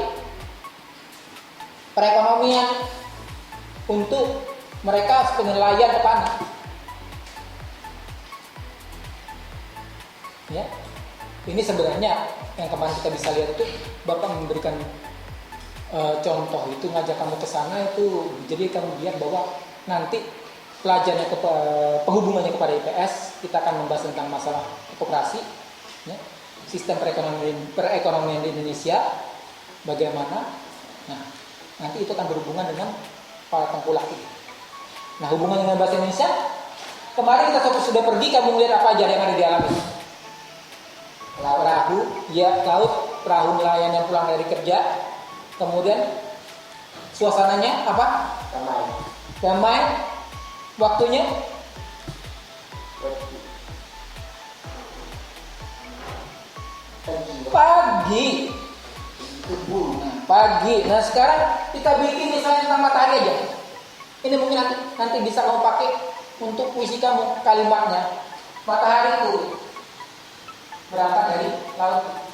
perekonomian untuk mereka penelayan ke tanah. Ya. Ini sebenarnya yang kemarin kita bisa lihat itu Bapak memberikan contoh itu, ngajak kamu ke sana itu, jadi kamu lihat bahwa nanti pelajarannya penghubungannya kepada IPS, kita akan membahas tentang masalah koperasi, ya, sistem perekonomian di Indonesia bagaimana. Nah, nanti itu akan berhubungan dengan para tengkulak itu. Nah, hubungan dengan bahasa Indonesia, kemarin kita sudah pergi, kamu lihat apa aja yang ada di alam ini? Perahu, ya laut, perahu nelayan yang pulang dari kerja. Kemudian suasananya apa? Damai. Waktunya pagi. Nah, pagi. Nah, sekarang kita bikin misalnya tentang matahari aja. Ini mungkin nanti bisa kamu pakai untuk puisi kamu, kalimatnya. Matahari itu berangkat dari laut.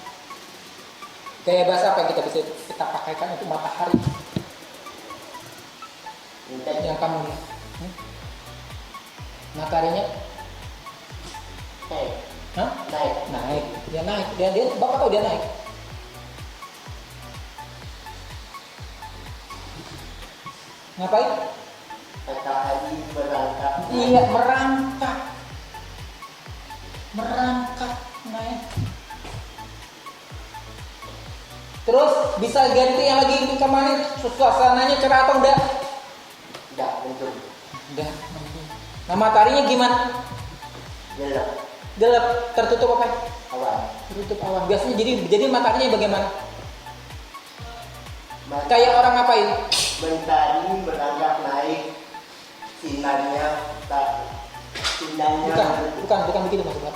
Gaya bahasa apa yang kita pakaikan untuk matahari? Yang kamu lihat. Mataharinya naik. Dia naik. Dia Bapak tahu dia naik. Ngapain? Matahari berangkat. Iya, merangkak naik. Terus bisa ganti yang lagi kemarin suasananya cerah atau enggak? Enggak. Nah, mataharinya gimana? Gelap. Tertutup apa? Tertutup awan. Biasanya jadi mataharinya bagaimana? Kayak orang ngapain? Mentari berangkat naik, sinarnya Bukan begitu maksudnya.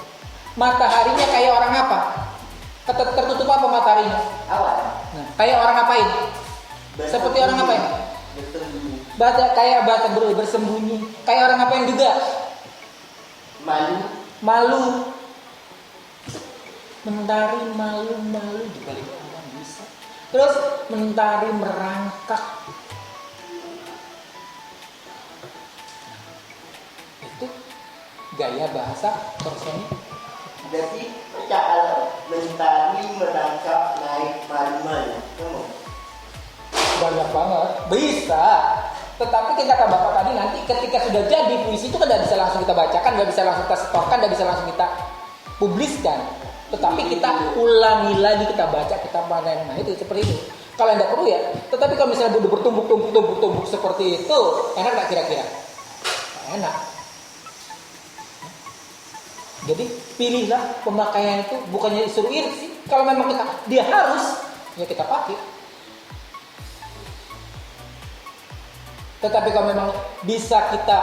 Mataharinya kayak orang apa? Tertutup apa mataharinya? awan. Nah, kayak orang ngapain? Seperti orang ngapain? Bersembunyi. Bersembunyi. Kayak orang ngapain juga? Malu. Mentari malu di balik awan bisa. Terus mentari merangkak. Itu gaya bahasa personik. Jadi percakapan mentari merangkak naik malu. Banyak banget. Bisa. Tetapi kata Bapak tadi, nanti ketika sudah jadi puisi itu kan tidak bisa langsung kita bacakan, tidak bisa langsung kita setorkan, tidak bisa langsung kita publiskan. Tetapi kita ulangi lagi, kita baca, kita panen. Nah, itu seperti itu. Kalau tidak perlu ya. Tetapi kalau misalnya udah bertumbuk seperti itu, enak nggak kira-kira? Nggak enak. Jadi pilihlah pemakaian itu bukannya disuruh iri sih. Kalau memang dia harus, ya kita pakai. Tetapi kalau memang bisa kita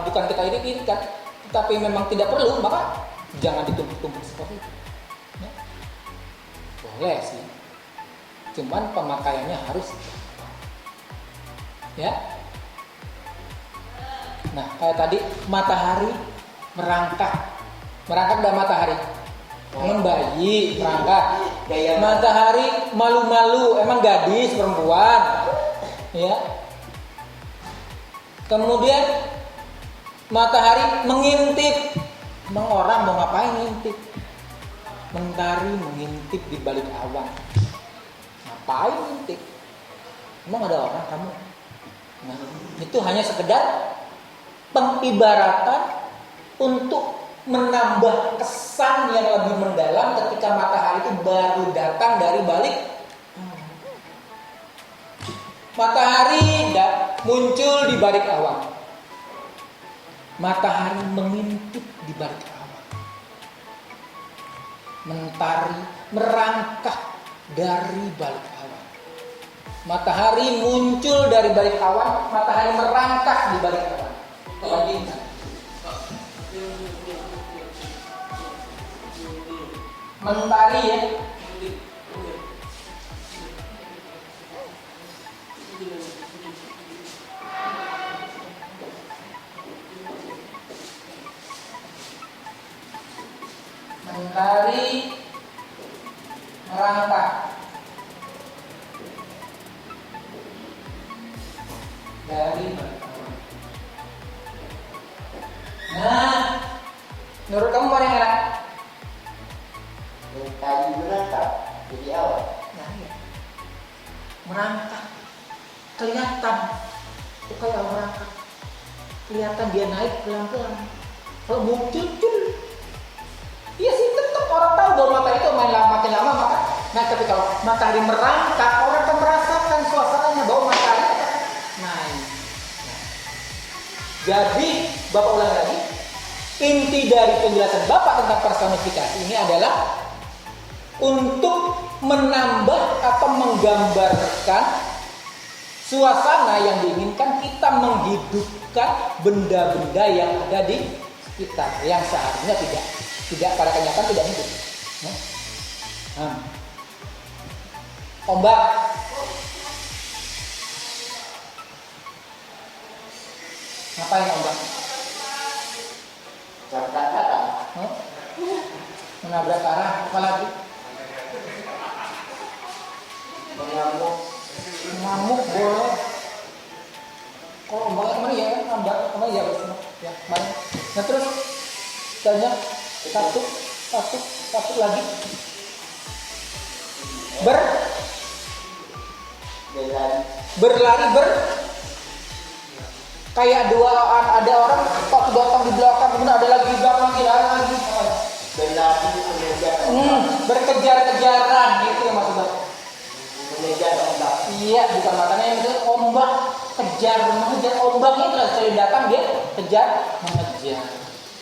bukan kita iri-irikan, tetapi memang tidak perlu, maka jangan ditumpuk-tumpuk seperti itu. Ya. Boleh sih, cuman pemakaiannya harus. Ya. Nah, kayak tadi matahari merangkak dari matahari. Emang bayi merangkak. Matahari malu-malu, emang gadis perempuan. Ya. Kemudian matahari mengintip. Emang orang mau ngapain ngintip? Mentari mengintip di balik awan. Ngapain ngintip? Emang ada orang kamu? Nah, itu hanya sekedar pengibaratan untuk menambah kesan yang lebih mendalam ketika matahari itu baru datang dari balik. Matahari muncul di balik awan. Matahari mengintip di balik awan. Mentari merangkak dari balik awan. Matahari muncul dari balik awan, matahari merangkak di balik awan. Bandingkan. Mentari ya. Mentari merangkak dari balik awan. Nah, menurut kamu mana yang enak? Mentari merangkak jadi awan. Nah, iya. Merangkak kelihatan, kayak merangkak kelihatan dia naik pelan-pelan. Kalau muncul, iya sih tetap orang tahu bahwa matahari itu makin lama maka. Nah, tapi kalau matahari merangkak, orang akan merasakan suasananya bahwa matahari naik. Nah, jadi Bapak ulang lagi, inti dari penjelasan Bapak tentang personifikasi ini adalah untuk menambah atau menggambarkan suasana yang diinginkan, kita menghidupkan benda-benda yang ada di sekitar yang seharusnya tidak pada kenyataan tidak hidup. Ombak, ngapain ombak? Nabrak-nabrak. Menabrak arah, apa lagi? Mengamuk boleh. Kalau ombaknya kemana ya? Ombak kemana ya? Ya, kemana? Nah terus tanya satu lagi. Berlari kayak ada orang kok datang di belakang, kemudian ada lagi di belakang, lagi. Berkejar-kejaran itu yang maksudnya. Mengejar ombak. Iya, bukan makanya yang itu ombak mengejar ombak itu sekali datang dia kejar mengejar.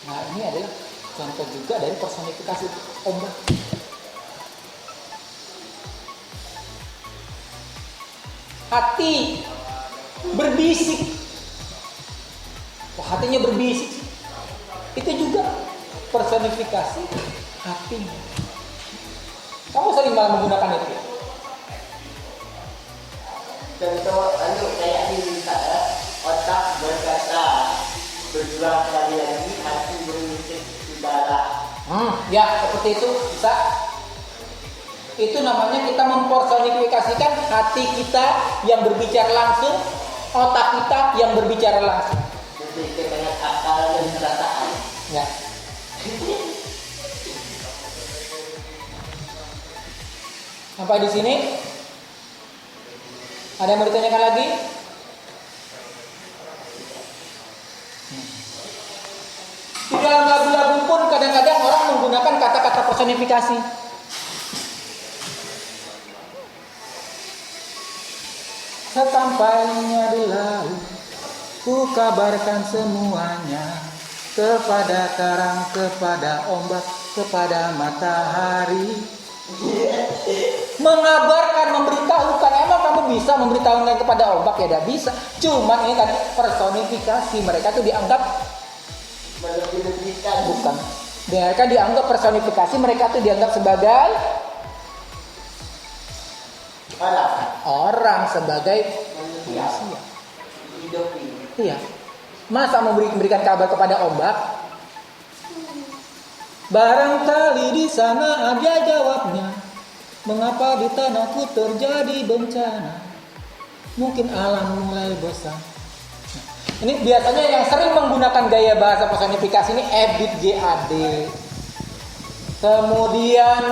Nah ini adalah contoh juga dari personifikasi ombak. Hati berbisik. Hatinya berbisik. Itu juga personifikasi hatinya. Kamu sering malah menggunakan itu. Contoh kayak ini otak berkata berjuang sekali lagi, hati berbisik sudahlah. Ya seperti itu bisa. Itu namanya kita mempersonifikasikan hati kita yang berbicara langsung, otak kita yang berbicara langsung. Berpikir dengan akal dan perasaan. Ya. Sampai di sini. Ada yang mau ditanyakan lagi? Di dalam lagu-lagu pun kadang-kadang orang menggunakan kata-kata personifikasi. Sesampainya di laut, ku kabarkan semuanya kepada karang, kepada ombak, kepada matahari. Mengabarkan, memberitahukan. Emang kamu bisa memberitahukan kepada ombak? Ya tidak bisa. Cuman ini tadi personifikasi. Mereka tuh dianggap Melebih-lebihkan. bukan. Mereka dianggap personifikasi. Mereka tuh dianggap sebagai orang, sebagai Manusia. manusia. Hidup ini. Iya. Masa memberikan kabar kepada ombak? Barangkali di sana ada jawabnya. Mengapa di tanahku terjadi bencana? Mungkin alam mulai bosan. Nah, ini biasanya yang sering menggunakan gaya bahasa personifikasi ini Ebit GAD. Kemudian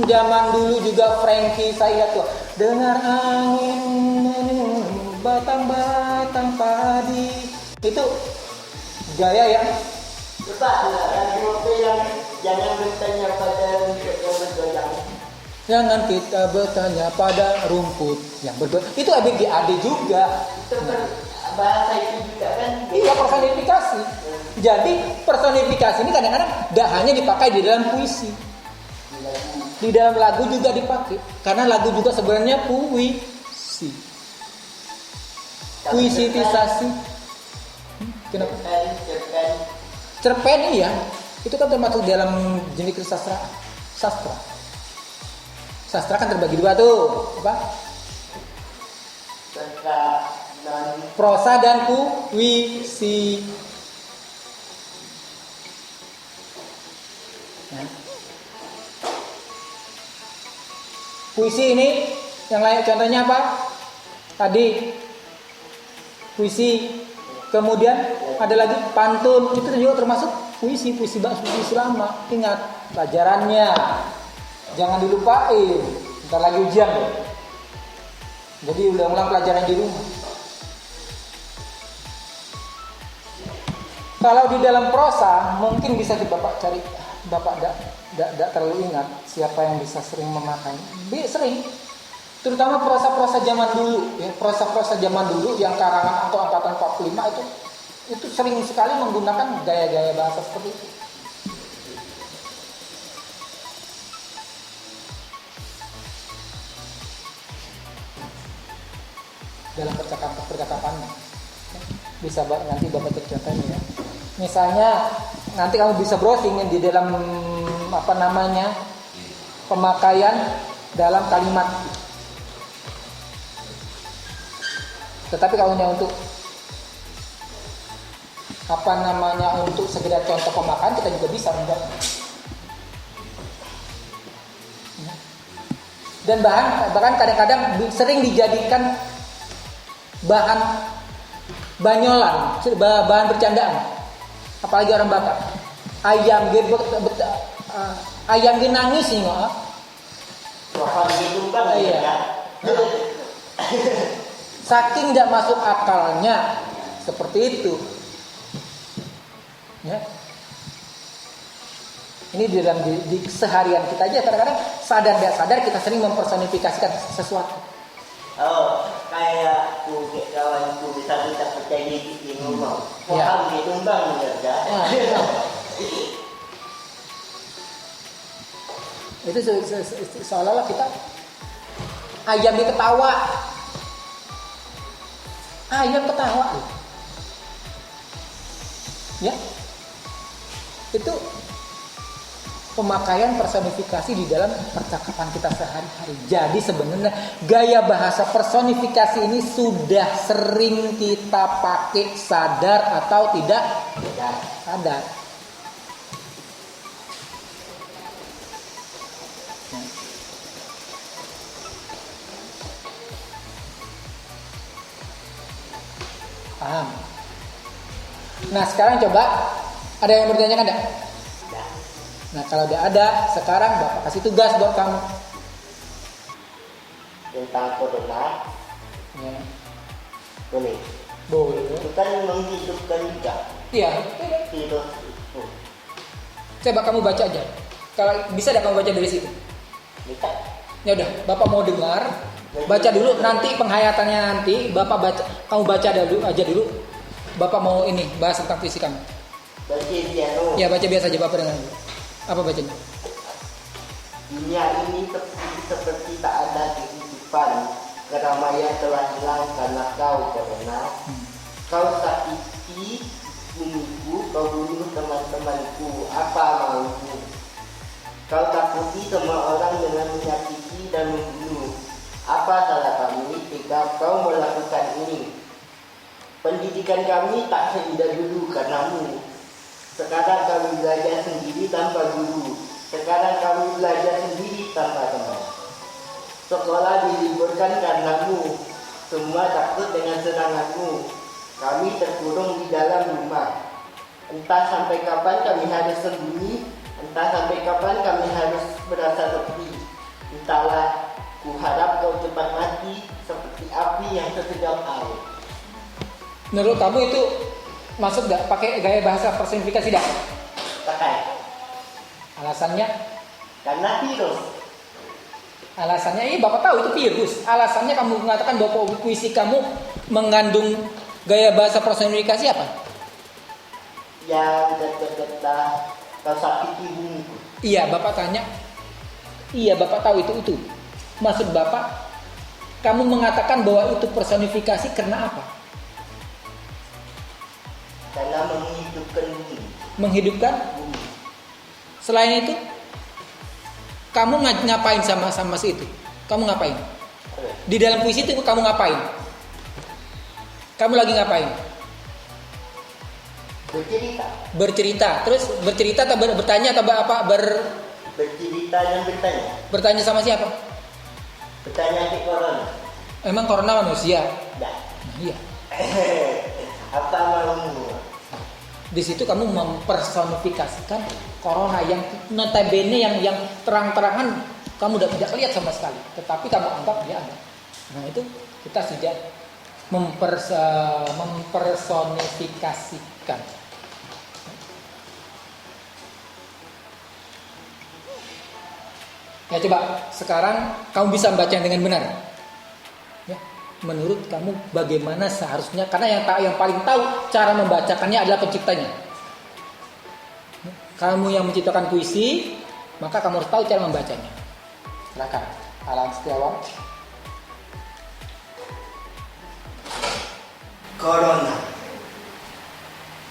zaman dulu juga Frankie saya tuh dengar angin batang-batang padi. Itu gaya yang Lepas lagu apa yang jangan bertanya pada rumput yang bergoyang. jangan kita bertanya pada rumput yang bergoyang. Itu Ebit GAD juga. Itu bahasa itu juga kan. Iya, personifikasi. Jadi personifikasi ini kadang-kadang gak hanya dipakai di dalam puisi, di dalam lagu juga dipakai. Karena lagu juga sebenarnya puisi, puisitisasi. Kenapa? Cerpen iya, itu kan termasuk dalam jenis sastra. Sastra kan terbagi dua tuh, apa? Prosa dan puisi. Nah. Puisi ini yang lain contohnya apa? Tadi puisi. Kemudian ada lagi pantun, itu juga termasuk puisi lama. Ingat pelajarannya, jangan dilupain. Bentar lagi ujian loh. Jadi ulang-ulang pelajaran di rumah. Kalau di dalam prosa mungkin bisa Bapak cari, Bapak tidak terlalu ingat siapa yang bisa sering memakai. Sering. Terutama prosa-prosa zaman dulu, ya, prosa-prosa zaman dulu yang karangan atau angkatan 45 itu sering sekali menggunakan gaya-gaya bahasa seperti itu. Dalam percakapannya. Bisa nanti Bapak cek contohnya ya. Misalnya nanti kamu bisa browsing di dalam pemakaian dalam kalimat. Tetapi kalau untuk untuk sekedar contoh pemakaian kita juga bisa membuat. Dan bahkan kadang-kadang sering dijadikan bahan banyolan, bahan bercandaan. Apalagi orang Batak. Ayam ge nangis nih nggak? Tuhan gitu kan Iya. ya. Saking tidak masuk akalnya seperti itu. Ya. Ini di dalam di keseharian kita aja kadang-kadang sadar tidak sadar kita sering mempersonifikasikan sesuatu. Oh, kayak kawanku bisa kita percaya di ngomong. Ya. Paham dia tumbang ya. Nah, itu seolah-olah kita ayam ketawa. Ayam ketawa. Ya. Itu pemakaian personifikasi di dalam percakapan kita sehari-hari. Jadi sebenarnya gaya bahasa personifikasi ini sudah sering kita pakai sadar atau tidak sadar. Paham? Nah sekarang coba ada yang bertanya enggak? Nah kalau udah ada, sekarang Bapak kasih tugas buat kamu. Tentang corona, Ya. boleh. Boleh. Itu kan menghidupkan juga Iya. virus itu. Coba kamu baca aja. Kalau bisa, kamu baca dari situ. Bisa. Ya udah, Bapak mau dengar Baca dulu, nanti penghayatannya nanti Bapak baca, kamu baca dulu aja dulu. Bapak mau ini bahas tentang puisi kamu. Baca piano. Ya baca biasa aja Bapak dengar dulu. Apa bacanya? Dunia ini seperti tak ada kehidupan. Keramaian telah hilang karena kau corona. Kau sakiti bumiku, kau bunuh teman-temanku. Apa maumu? Kau takuti semua orang dengan menyakiti dan membunuh. Apa salah kami jika kau melakukan ini? Pendidikan kami tak seindah dulu karenamu. Sekarang kami belajar sendiri tanpa guru. Sekarang kami belajar sendiri tanpa teman. Sekolah diliburkan karenamu. Semua takut dengan seranganmu. Kami terkurung di dalam rumah. Entah sampai kapan kami harus sembunyi. Entah sampai kapan kami harus berasa sepi. Entahlah, ku harap kau cepat mati seperti api yang sesedap air. Menurut kamu itu masuk gak pakai gaya bahasa personifikasi dah? Pakai. Alasannya? Karena virus. Alasannya ini Bapak tahu itu virus. Alasannya kamu mengatakan bahwa puisi kamu mengandung gaya bahasa personifikasi apa? Yang dekat-dekat kau sakiti bumiku. Iya, Bapak tanya. Iya, Bapak tahu itu. Maksud Bapak, kamu mengatakan bahwa itu personifikasi karena apa? Karena menghidupkan bumi. Menghidupkan? Bumi. Selain itu, kamu ngapain sama si itu? Kamu ngapain? Di dalam puisi itu kamu ngapain? Kamu lagi ngapain? Bercerita. Bercerita. Terus bercerita atau bertanya atau apa? Bercerita dan bertanya. Bertanya sama siapa? Bertanya ke corona. Emang corona manusia? Dah. Nah, iya. Apa maumu? Di situ kamu mempersonifikasikan corona yang notabene yang terang-terangan kamu tidak lihat sama sekali, tetapi kamu anggap dia ada. Nah itu kita sudah mempersonifikasikan. Ya coba sekarang kamu bisa membaca dengan benar. Ya, menurut kamu bagaimana seharusnya? Karena yang paling tahu cara membacakannya adalah penciptanya. Kamu yang menciptakan puisi, maka kamu harus tahu cara membacanya. Silakan, Alan Setiawan. Corona.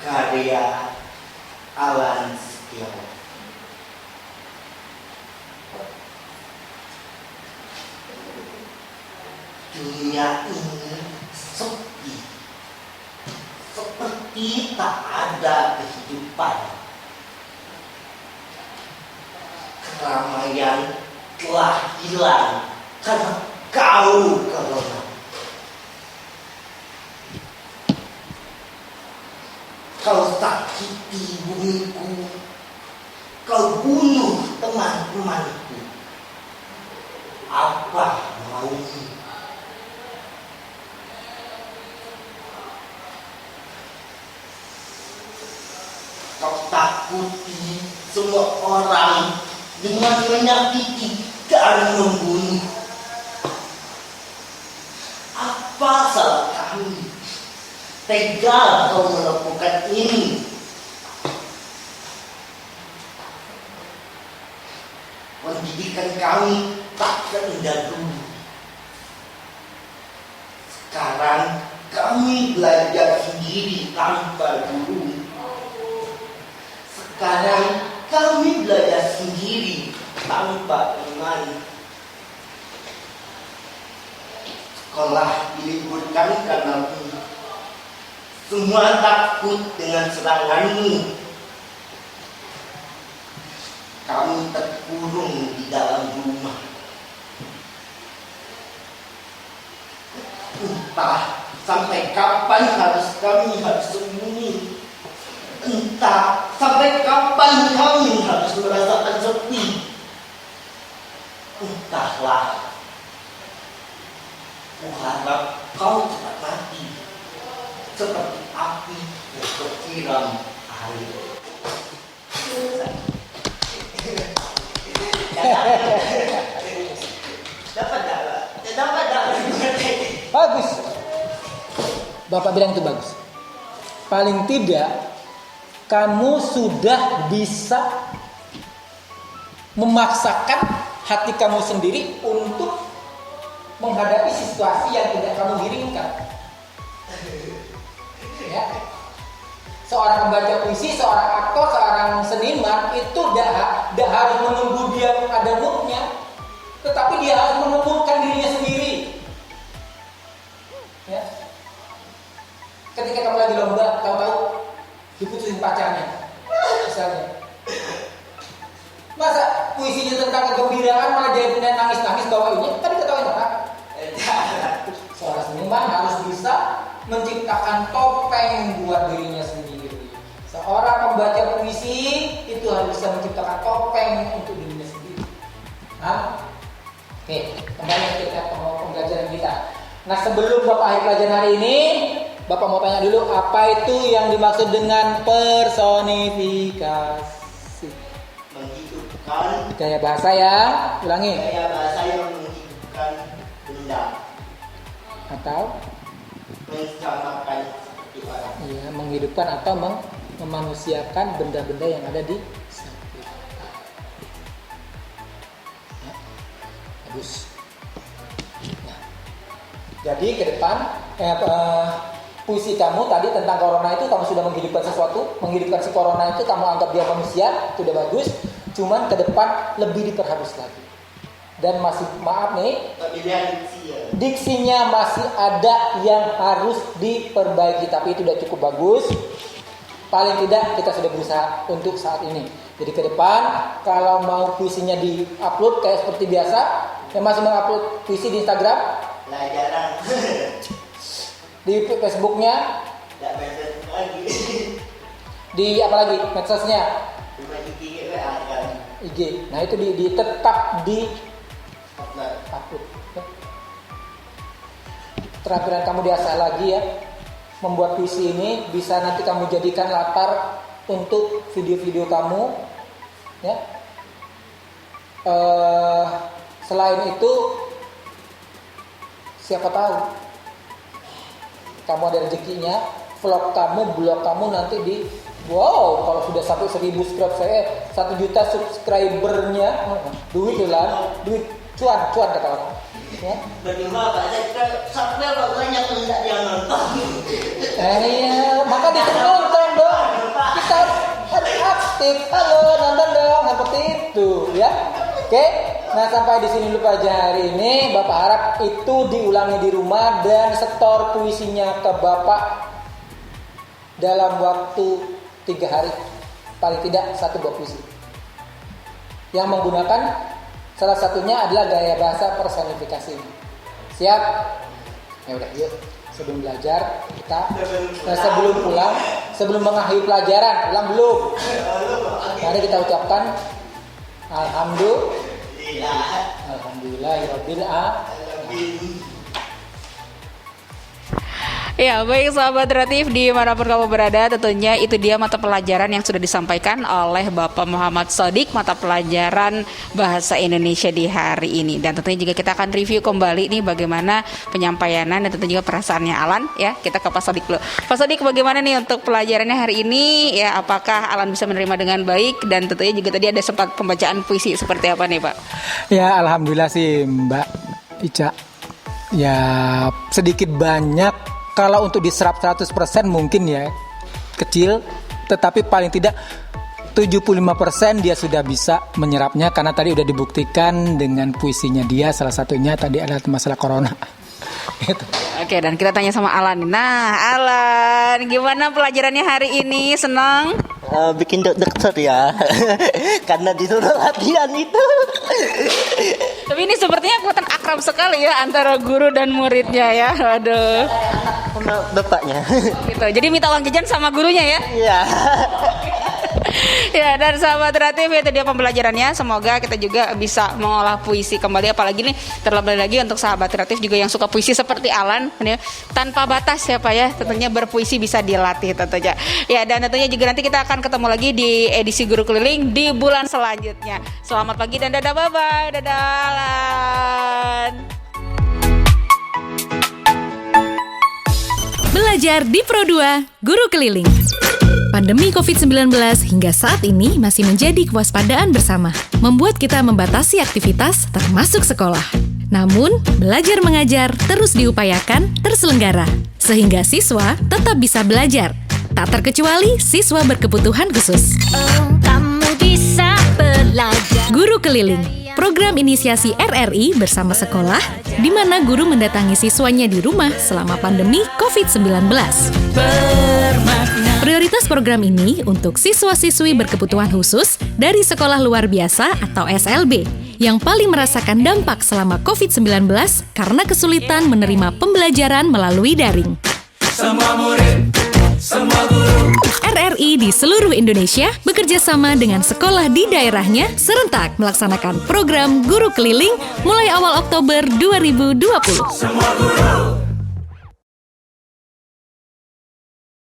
Karya Alan Setiawan. Dunia ini sepi, seperti tak ada kehidupan. Keramaian telah hilang karena kau corona. Kau sakiti bumiku, kau bunuh teman-temanku. Apa maumu? Kau takuti semua orang dengan menyakiti dan membunuh. Apa salah kami? Tega kau melakukan ini. Pendidikan kami tak seindah dulu. Sekarang kami belajar sendiri tanpa guru. Sekarang kami belajar sendiri tanpa teman. Sekolah diliburkan karena semua takut dengan seranganmu. Kami terkurung di dalam rumah. Entah sampai kapan kami harus sembunyi. Entah sampai kapan kami harus merasakan sepi. Entahlah. Ku harap kau cepat mati seperti api yang tersiram air. Dapat tak? Bapak bilang itu bagus. Paling tidak kamu sudah bisa memaksakan hati kamu sendiri untuk menghadapi situasi yang tidak kamu inginkan. Ya. Seorang pembaca puisi, seorang aktor, seorang seniman itu tidak harus menunggu dia ada moodnya, tetapi dia harus menumbuhkan dirinya sendiri. Ya. Ketika kamu lagi lomba, tahu-tahu diputusin pacarnya, misalnya. Masa puisinya tentang kegembiraan malah jadi nangis-nangis bawainnya? Tadi ketawain orang. Seorang seniman harus bisa menciptakan topeng buat dirinya sendiri. Seorang pembaca puisi itu harus bisa menciptakan topeng untuk dirinya sendiri. Nah, oke, kembali ke pembelajaran kita. Nah, sebelum Bapak akhir pelajaran hari ini, Bapak mau tanya dulu, apa itu yang dimaksud dengan personifikasi? Menghidupkan Gaya bahasa ya, ulangi. gaya bahasa yang menghidupkan benda Atau mensamakan seperti orang. iya, menghidupkan atau memanusiakan benda-benda yang ada di samping. Ya, bagus. Nah, jadi ke depan puisi kamu tadi tentang corona itu kamu sudah menghidupkan sesuatu, menghidupkan si corona itu kamu anggap dia manusia, itu udah bagus. Cuman ke depan lebih diperhalus lagi. Dan masih maaf nih, Pemilihan diksi ya. diksinya masih ada yang harus diperbaiki, tapi itu udah cukup bagus. Paling tidak kita sudah berusaha untuk saat ini. Jadi ke depan kalau mau puisinya di-upload kayak seperti biasa, yang masih mengupload puisi di Instagram, Lah jarang. di Facebooknya, Tak betul lagi. di apa lagi medsosnya, Cuma dikit kan. IG. Nah itu tetap di Upload. upload. Terampilan kamu diasah lagi ya. Membuat puisi ini bisa nanti kamu jadikan latar untuk video-video kamu. Ya. Selain itu, siapa tahu kamu ada rezekinya, vlog kamu, blog kamu nanti wow, kalau sudah sampai 1.000 subscriber, 1 juta subscribernya, duit cuan kata orang. Ya. Bagaimana Pak? Saya sampai banyak yang tidak dia nonton. Iya, maka ditonton dong. Kita harus aktif. Halo, nonton dong, seperti itu, ya. Oke. Nah, sampai di sini dulu aja hari ini. Bapak harap itu diulangi di rumah dan setor puisinya ke Bapak dalam waktu 3 hari. Paling tidak 1 buah puisi. Yang menggunakan salah satunya adalah gaya bahasa personifikasi. Siap? Ya udah, yuk. Sebelum belajar kita sebelum pulang, sebelum mengakhiri pelajaran, pulang belum? Mari kita ucapkan Alhamdulillahirabbil alamin. Ya, baik sahabat Relatif dimanapun kamu berada, tentunya itu dia mata pelajaran yang sudah disampaikan oleh Bapak Muhammad Shodiq, mata pelajaran Bahasa Indonesia di hari ini. Dan tentunya juga kita akan review kembali nih bagaimana penyampaiannya dan tentunya juga perasaannya Alan ya. Kita ke Pak Shodiq dulu. Pak Shodiq, bagaimana nih untuk pelajarannya hari ini? Ya, apakah Alan bisa menerima dengan baik? Dan tentunya juga tadi ada sempat pembacaan puisi seperti apa nih Pak? Ya, alhamdulillah sih Mbak Ica. Ya, sedikit banyak. Kalau untuk diserap 100% mungkin ya kecil, tetapi paling tidak 75% dia sudah bisa menyerapnya karena tadi udah dibuktikan dengan puisinya dia, salah satunya tadi adalah masalah corona. Gitu. Oke, dan kita tanya sama Alan. Nah, Alan, gimana pelajarannya hari ini? Senang? Bikin deg-degan ya. Karena disuruh latihan itu. Tapi ini sepertinya kelihatan akrab sekali ya antara guru dan muridnya ya. Waduh. Sama bapaknya. Gitu. Jadi minta uang jajan sama gurunya ya. Iya. Ya, dan sahabat Relatif itu dia pembelajarannya. Semoga kita juga bisa mengolah puisi kembali, apalagi nih terlebih lagi untuk sahabat Relatif juga yang suka puisi seperti Alan ya, tanpa batas ya Pak ya. Tentunya berpuisi bisa dilatih tentunya. Ya, dan tentunya juga nanti kita akan ketemu lagi di edisi Guru Keliling di bulan selanjutnya. Selamat pagi dan dadah, bye-bye. Dadah Alan. Belajar di Pro2 Guru Keliling. Pandemi COVID-19 hingga saat ini masih menjadi kewaspadaan bersama, membuat kita membatasi aktivitas termasuk sekolah. Namun, belajar mengajar terus diupayakan terselenggara, sehingga siswa tetap bisa belajar. Tak terkecuali siswa berkebutuhan khusus. Oh, kamu bisa belajar. Guru Keliling, program inisiasi RRI bersama sekolah, di mana guru mendatangi siswanya di rumah selama pandemi COVID-19. Prioritas program ini untuk siswa-siswi berkebutuhan khusus dari sekolah luar biasa atau SLB, yang paling merasakan dampak selama COVID-19 karena kesulitan menerima pembelajaran melalui daring. Semua murid, semua guru. RRI di seluruh Indonesia bekerja sama dengan sekolah di daerahnya serentak melaksanakan program Guru Keliling mulai awal Oktober 2020. Semua guru.